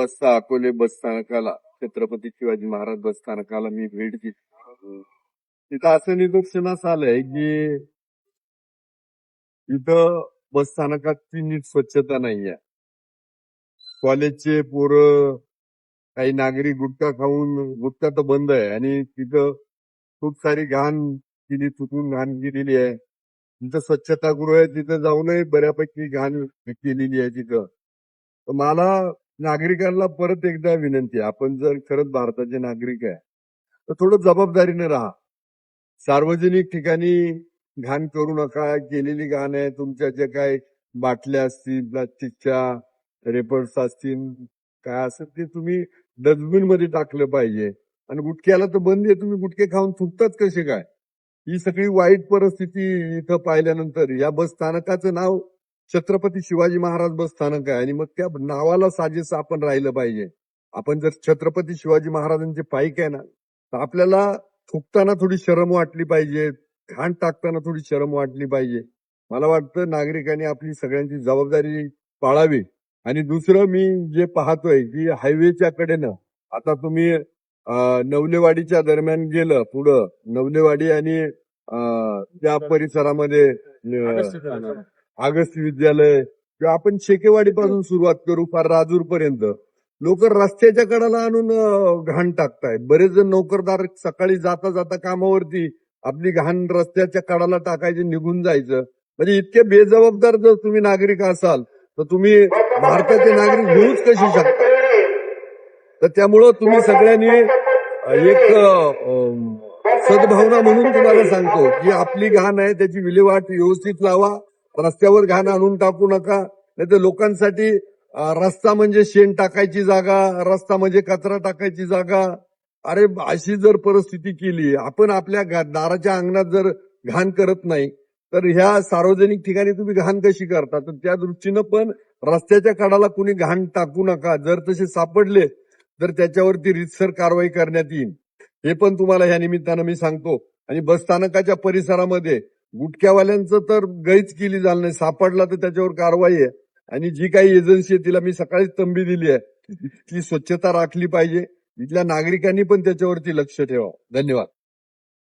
वाजता अकोले बसस्थानकाला छत्रपती शिवाजी महाराज बसस्थानकाला मी भेट दिली. तिथं असं निदर्शनास आलंय की इथं बसस्थानकाची नीट स्वच्छता नाहीये. कॉलेजचे पोरं काही नागरिक गुटखा खाऊन, गुटखा तर बंद आहे आणि तिथं खूप सारी घाण केली, चुकून घाण केलेली आहे. तिथं स्वच्छतागृह आहे, तिथं जाऊनही बऱ्यापैकी घाण केलेली आहे तिथं. तर मला नागरिकांना परत एकदा विनंती आहे, आपण जर खरंच भारताचे नागरिक आहे तर थोडं जबाबदारीने राहा. सार्वजनिक ठिकाणी घाण करू नका. केलेली घाण आहे, तुमच्या जे काही बाटल्या असतील, प्लास्टिकच्या रेपर्स असतील, काय असेल ते तुम्ही डस्टबिन मध्ये टाकलं पाहिजे. आणि गुटख्याला तर बंदी आहे, तुम्ही गुटखे खाऊन थुकतात कसे काय? ही सगळी वाईट परिस्थिती इथं पाहिल्यानंतर या बस स्थानकाचं नाव छत्रपती शिवाजी महाराज बस स्थानक आहे आणि मग त्या नावाला साजेसं आपण राहिलं पाहिजे. आपण जर छत्रपती शिवाजी महाराजांचे पाईक आहे ना, तर आपल्याला थुकताना थोडी शरम वाटली पाहिजे, घाण टाकताना थोडी शरम वाटली पाहिजे. मला वाटतं नागरिकांनी आपली सगळ्यांची जबाबदारी पाळावी. आणि दुसरं मी जे पाहतोय की हायवेच्या कडेनं आता तुम्ही नवलेवाडीच्या दरम्यान गेलं पुढं नवलेवाडी आणि त्या परिसरामध्ये आगस्त विद्यालय किंवा आपण शेकेवाडीपासून सुरुवात करू फार राजूर पर्यंत लोक रस्त्याच्या कडाला आणून घाण टाकतायत. बरेच जण नोकरदार सकाळी जाता जाता कामावरती आपली घाण रस्त्याच्या कडाला टाकायचे, निघून जायचं. म्हणजे इतके बेजबाबदार जर तुम्ही नागरिक असाल तर तुम्ही भारताचे नागरिक होऊच कशी शकता? तर त्यामुळं तुम्ही सगळ्यांनी एक सद्भावना म्हणून तुम्हाला सांगतो की आपली घाण आहे त्याची विल्हेवाट व्यवस्थित लावा. रस्त्यावर घाण आणून टाकू नका. नाही तर लोकांसाठी रस्ता म्हणजे शेण टाकायची जागा, रस्ता म्हणजे कचरा टाकायची जागा. अरे अशी जर परिस्थिती केली, आपण आपल्या दाराच्या अंगणात जर घाण करत नाही तर ह्या सार्वजनिक ठिकाणी तुम्ही घाण कशी करता? तर त्या दृष्टीनं पण रस्त्याच्या कडाला कुणी घाण टाकू नका. जर तसे सापडले तर त्याच्यावरती रीतसर कारवाई करण्यात येईल. हे पण तुम्हाला ह्या निमित्तानं मी सांगतो. आणि बसस्थानकाच्या परिसरामध्ये गुटख्यावाल्यांचं तर गैच केली झालं नाही. सापडला तर त्याच्यावर कारवाई आहे. आणि जी काही एजन्सी आहे तिला मी सकाळीच तंबी दिली आहे की स्वच्छता राखली पाहिजे. इथल्या नागरिकांनी पण त्याच्यावरती लक्ष ठेवावं. धन्यवाद.